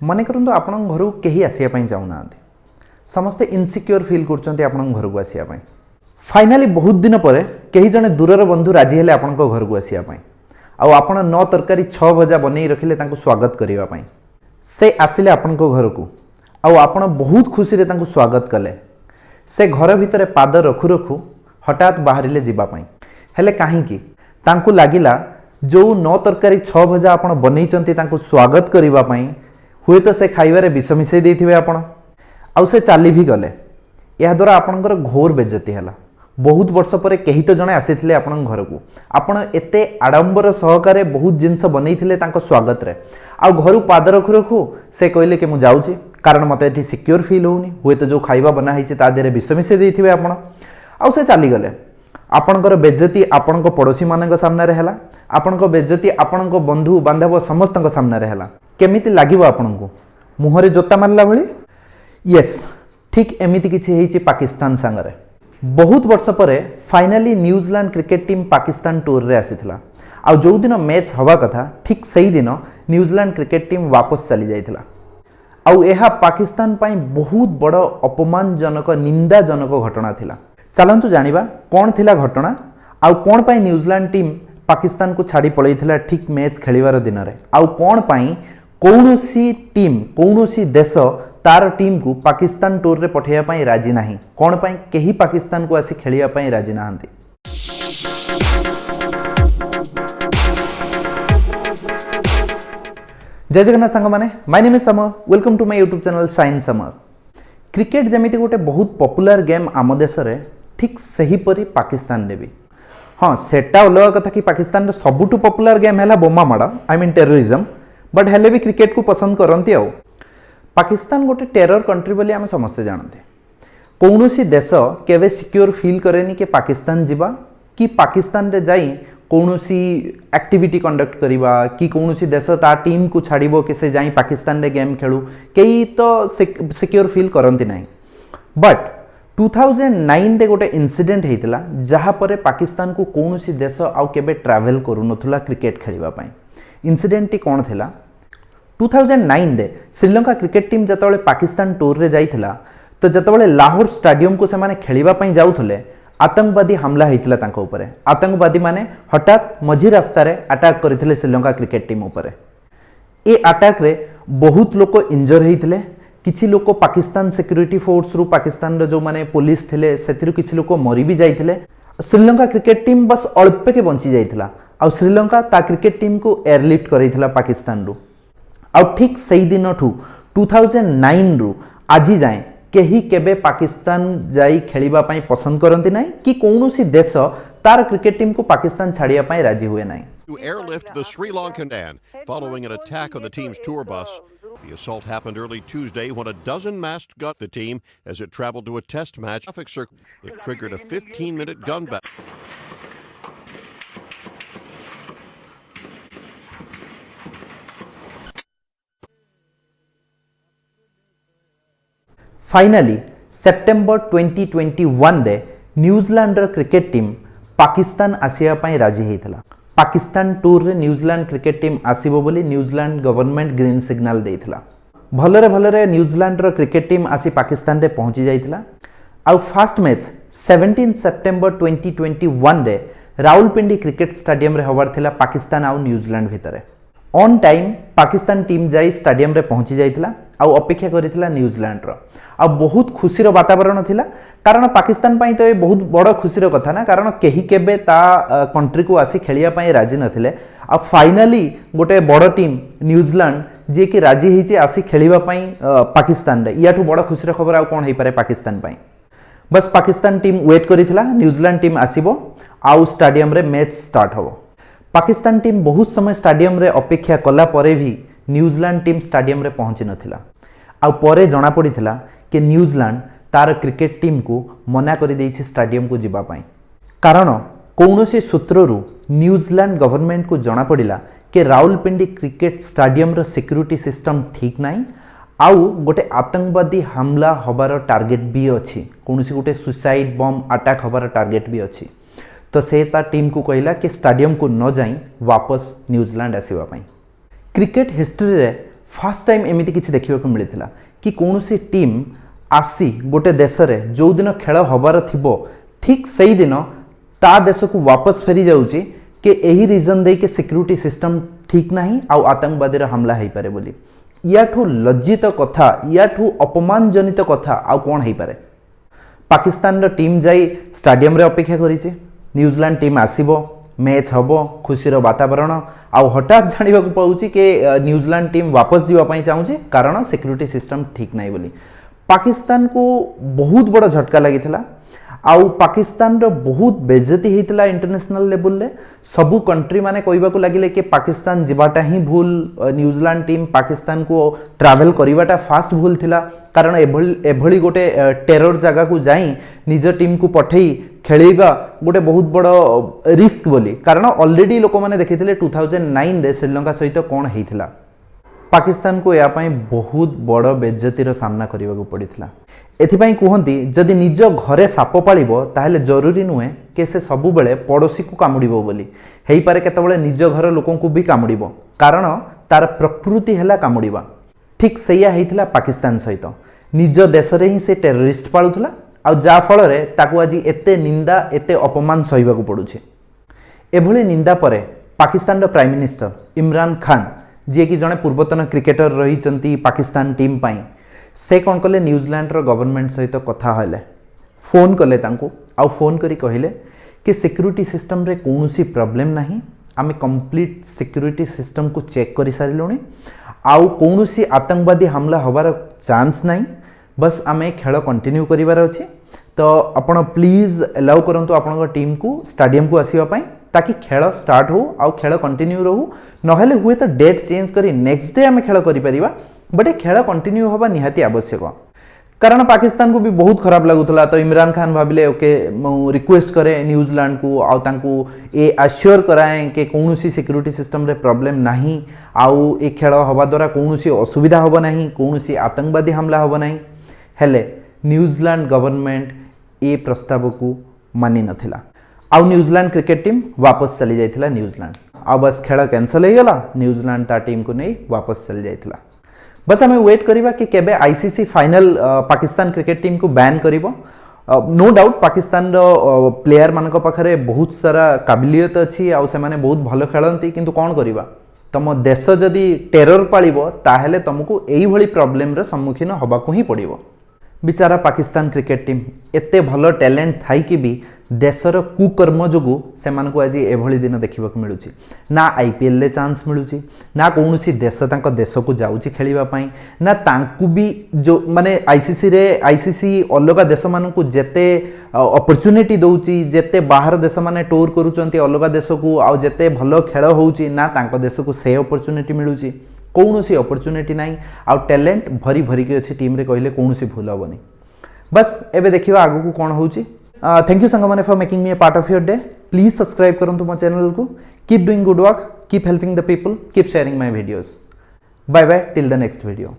मन करंतु आपण घर को कहीं आसिया चाहूना समस्ते इनसिक्योर फील करछन्ते आपण घर को आसिया फाइनाली बहुत दिन पर कहीं जने दूरर बंधु राजी हेले आपण घर को आसिया आउ आपण 9 तरकारी 6 भजा बनै रखिले तांको स्वागत करिवा पई से आसिले आपण घर को आउ आपण बहुत खुशी रे तांको स्वागत कले से घर भितर पाद रखु रखु हठात बाहरिले जीवा पई हेले काहे कि तांको लागिला जो 9 तरकारी 6 भजा आपण बनैचंती तांको स्वागत करिवा पई हुए तो से खाइबारे विष मिसै देथिबे आपण आउ से चाली भी गले या द्वारा आपणकर घोर बेज्जती हला बहुत वर्ष पर कहीं तो जने आसीथिले आपण घर को आपण एते आडंबर सहकारे बहुत जिंस बनैथिले तांको स्वागत रे आ घर पाद रखु रखु से कहले कि मु जाउची कारण मते एठी सिक्योर फील होउनी हुए तो जो खाइबा बना हिचे ता देरे विष मिसै देथिबे आपण आउ से चाली गले आपणकर बेज्जती आपणको पड़ोसी मानक सामने रे हला आपणको बेज्जती आपणको बंधु बांधव समस्तक सामने रे हला केमिति लागिबो आपणको मुहरे जोता मारला भली यस ठीक एमिति किछि हेछि पाकिस्तान संगरे बहुत वर्ष पर finally New Zealand cricket team Pakistan tour रे आसीथिला आ जो दिन मैच हवा कथा ठीक सही दिन न्यूजीलैंड क्रिकेट टीम वापस चली जाइथिला आ एहा पाकिस्तान पई बहुत बड़ अपमानजनक निंदाजनक घटना थिला चलंतु जानिबा कोन थिला घटना आ कोन पई न्यूजीलैंड टीम पाकिस्तान को छाड़ी पळैथिला ठीक मैच खेलिवार दिन रे आ कोन पई कौनसी टीम कौनसी देश तार टीम को पाकिस्तान टूर रे पठेया पाई राजी नाही कोन पाई केही पाकिस्तान को आसी खेलिया पाई राजी नाहंती जय जगन्नाथ संग माने my name is Samar welcome to my YouTube channel Shine Samar cricket जमिति गोटे बहुत पॉपुलर गेम आम देश रे ठीक सही परी पाकिस्तान रे भी हां सेटा अलग कथा कि पाकिस्तान रे सबुटु पॉपुलर गेम हैला बोमा माडा आई मीन टेररिज्म बट हेले भी क्रिकेट को पसंद करती आउ पाकिस्तान गोटे टेरर कंट्री बोली आम समस्ते जानते कौनसी देश केवे सिक्योर फील करेनी कि पाकिस्तान जीवा कि पाकिस्तान रे जाई कौनसी एक्टिविटी कंडक्ट करिबा कि कौनसी देश ता टीम को छाड़िबो कि से जाई पाकिस्तान रे गेम खेलू कई तो सिक्योर फील करती नहीं बट 2009 रे गोटे इंसिडेंट हेतिला जहा पर पाकिस्तान को कौनसी देश आउ केबे ट्रैवल करू नथुला क्रिकेट खेलिबा पई इंसिडेंट कौन थिला 2009 रे Sri Lanka cricket team जतबले Pakistan tour रे जाइथिला तो जतबले लाहौर स्टेडियम को से माने खेलिबा पई जाउथले आतंकवादी हमला हेतिला तांको ऊपर आतंकवादी माने हठात मझी रास्ता रे अटैक करथिले श्रीलंका क्रिकेट टीम ऊपर ए अटैक रे बहुत लोक इंजर हेतिले किछि लोक पाकिस्तान सिक्योरिटी फोर्स रु पाकिस्तान रो जो माने पुलिस थिले सेथिरु किछि लोक मरि भी जाइथिले श्रीलंका क्रिकेट टीम बस अल्पे के बंची जाइथिला आ श्रीलंका ता क्रिकेट टीम को एयरलिफ्ट करैथिला पाकिस्तान रु आ ठीक सही दिन ठू 2009 रु आजी जाए केही केबे पाकिस्तान जाई खेलिबा पई पसंद करंती नाही कि कौनसी देश तार क्रिकेट टीम को पाकिस्तान छाड़िया पई राजी हुए नाही To airlift the Sri Lankan following an attack on the team's tour bus. The assault happened early Tuesday when a dozen masked got the team as it traveled to a test match. It triggered a 15-minute gun battle. Finally September 2021 रे New Zealand रो cricket team Pakistan आसिया पई राजी हेतिला Pakistan tour रे New Zealand cricket team आसीबो बोली New Zealand government green signal देइथिला भलरे क्रिकेट क्रिकेट टीम आसी पाकिस्तान रे पहुंची जाइथिला आ फर्स्ट मैच 17 सेप्टेम्बर 2021 रे रावलपिंडी क्रिकेट स्टेडियम रे होबार थिला पाकिस्तान आ न्यूजीलैंड भितरे ऑन टाइम पाकिस्तान टीम जाई स्टेडियम रे पहुंची जाइथिला आ अपेक्षा करिथिला न्यूजीलैंड रो आ बहुत खुशी रो वातावरण थिला कारण पाकिस्तान पई तो बहुत बड़ खुशी रो कथा ना कारण केही केबे ता कंट्री को आसी खेलिया पई राजी नथिले आ फाइनली गोटे बड़ टीम न्यूजीलैंड जे कि राजी हिचे आसी खेलिबा पई पाकिस्तान रे याठू बड़ खुशी रो खबर आ कोन हेई पारे पाकिस्तान पई बस पाकिस्तान टीम वेट करिथिला न्यूजीलैंड टीम आसीबो आ स्टेडियम रे मैच स्टार्ट होबो पाकिस्तान टीम बहुत समय स्टेडियम रे अपेक्षा कला परे भी न्यूजीलैंड टीम स्टेडियम रे पहुंची नथिला आ परे जणा पड़िथिला कि न्यूजीलैंड तार क्रिकेट टीम को मना करि दैछि स्टेडियम को जिबा पई कारण कौनसी सूत्ररु न्यूजीलैंड गवर्नमेंट को जणा पड़िला कि रावलपिंडी क्रिकेट स्टेडियम रो सिक्योरिटी सिस्टम ठीक नाही आउ गोटे आतंकवादी हमला हबार टार्गेट भी अछि कौनसी गोटे सुसाइड बम अटैक हबार टार्गेट भी अछि तो से ता टीम को कहला कि स्टेडियम को न जाई वापस न्यूजीलैंड आसीबा पई क्रिकेट हिस्ट्री रे फास्ट टाइम एमती किसी देखा मिलता कि कौन सी टीम आसी गोटे देश में जो दिन खेल हबार थी ठीक से दिन ता देश को वापस फेरी जाऊँगी कि यही रिजन दे कि सिक्योरिटी सिस्टम ठीक ना आउ आतंकवादी हमला हो पारे बोली याठू लज्जित कथा याठू अपमानजनित कथा आउ कौन हो पारे। पाकिस्तान टीम जाई स्टाडियम रे अपेक्षा करिछि न्यूजीलैंड टीम आसीबो मैच हबो खुशीर वातावरण आउ हठात जानिबा को पाउछि कि न्यूजीलैंड टीम वापस जीवा पई चाहूछि कारण सिक्योरिटी सिस्टम ठीक नाही बोली। पाकिस्तान को बहुत बड़ झटका लागिथिला आउ पाकिस्तान रो बहुत बेइज्जती होइतिला इंटरनेशनल लेवल ले सबु कंट्री माने कहबा को लागिले कि पाकिस्तान जिबाटा ही भूल न्यूजीलैंड टीम पाकिस्तान को ट्रैवल करिवाटा फास्ट भूल थिला कारण एभली गोटे टेरर जगह को जाई निज टीम को पठेई खेलेबा गोटे बहुत बड़ रिस्क बोली कारण ऑलरेडी लोक माने देखिथिले 2009 रे श्रीलंका सहित कोन हेइथिला। पाकिस्तान को या पाई बहुत बड़ बेइज्जतीर सामना करने को पड़ता। एथिपाई कहती जदि निज घरे साप पालिबो ताहेले जरूरी नुहे कि से सबु बेले पड़ोसी को कामुड़िबो बोली हेई पारे केतबेले निज घर लोकों को भी कामुड़िबो कारण तार प्रकृति हैला कामुड़िबा। ठीक सैया हेइथिला पाकिस्तान सहित निज देश रे ही से टेररिस्ट पालुथला आ जा फल रे ताकू आज एते निंदा एते अपमान सहिबा को पड़ुछे। एभली निंदा परे पाकिस्तान रो प्राइम मिनिस्टर इमरान खान जी कि जड़े पूर्वतन क्रिकेटर रही पाकिस्तान टीम पाई से कौन कले न्यूजीलैंड रो गवर्नमेंट सहित कथा हेले फोन कले तांको आउ फोन करी कहले कि सिक्योरिटी सिस्टम रे कौनसी प्रॉब्लम नहीं आमे कंप्लीट सिक्योरिटी सिस्टम को चेक कर सारिलुनी आउ कौनसी आतंकवादी हमला हबार चांस नहीं बस आमे खेल कंटिन्यू करिवार अछि तो आपण प्लीज अलाउ करंतु आपन टीम को स्टेडियम को आसीबा पई ताकि खेल स्टार्ट हो आउ खेल कंटिन्यू रहू नहेले हुए तो डेट चेंज करी नेक्स्ट डे आमे खेल करि परिबा बट ए खेल कंटिन्यू होबा निहाती आवश्यक कारण पाकिस्तान को भी बहुत खराब लगुला तो इमरान खान भाविले ओके रिक्वेस्ट करे न्यूजीलैंड को आउ तांको ए आश्योर कराए कि कौनसी सिक्योरिटी सिस्टम रे प्रॉब्लम नहीं आउ ए खेल हवा द्वारा कौनसी असुविधा होबो नहीं कौनसी आतंकवादी हमला होबो नहीं हेले न्यूजीलैंड गवर्नमेंट ए प्रस्ताव को मानि नथिला आउ न्यूजीलैंड क्रिकेट टीम वापस चली जाइथिला न्यूजीलैंड आ बस खेल कैंसल हो गला न्यूजीलैंड ता टीम को नहीं वापस चली जाइथिला। बस हमें वेट करिबा कि केबे ICC final Pakistan cricket team को बैन करिवो। नो डाउट पाकिस्तान रो प्लेयर मानक पाखरे बहुत सारा काबिलियत अछि आ से माने बहुत भलो खेलंती किंतु कोन करिबा तम देश जदि टेरर पालिबो ताहेले तुमको एई भली प्रॉब्लम रे सम्मुखीन होबा को ही पड़िबो। बिचारा पाकिस्तान क्रिकेट टीम एते भलो टैलेंट थाई कि भी देशर कुकर्म जोगु से मानकु आज एभली दिन देखा मिलूँ ना आईपीएल ले चांस मिलूँ ना कौन देश तांको देश को जाऊँगी खेलिबा पई ना तांकु भी जो माने आईसीसी अलग देश मानकु जेते अपॉर्चुनिटी दउची जेते बाहर देश माने टूर करूचंती अलग देश को आ जेते भलो खेल होउची ना तांको देश को से अपॉर्चुनिटी मिलूँ कौन सी अपॉर्चुनिटी नहीं आउ टैलेंट भरी भरी के अच्छी टीम रे कहले कौन सी भूल हेनी। बस एबे देखिबा आगु को कोन होउची। थैंक यू संग माने for making me a part of your day. Please subscribe करंतु मो चैनल को keep doing good work keep helping the people keep sharing my videos. Bye bye till the next video.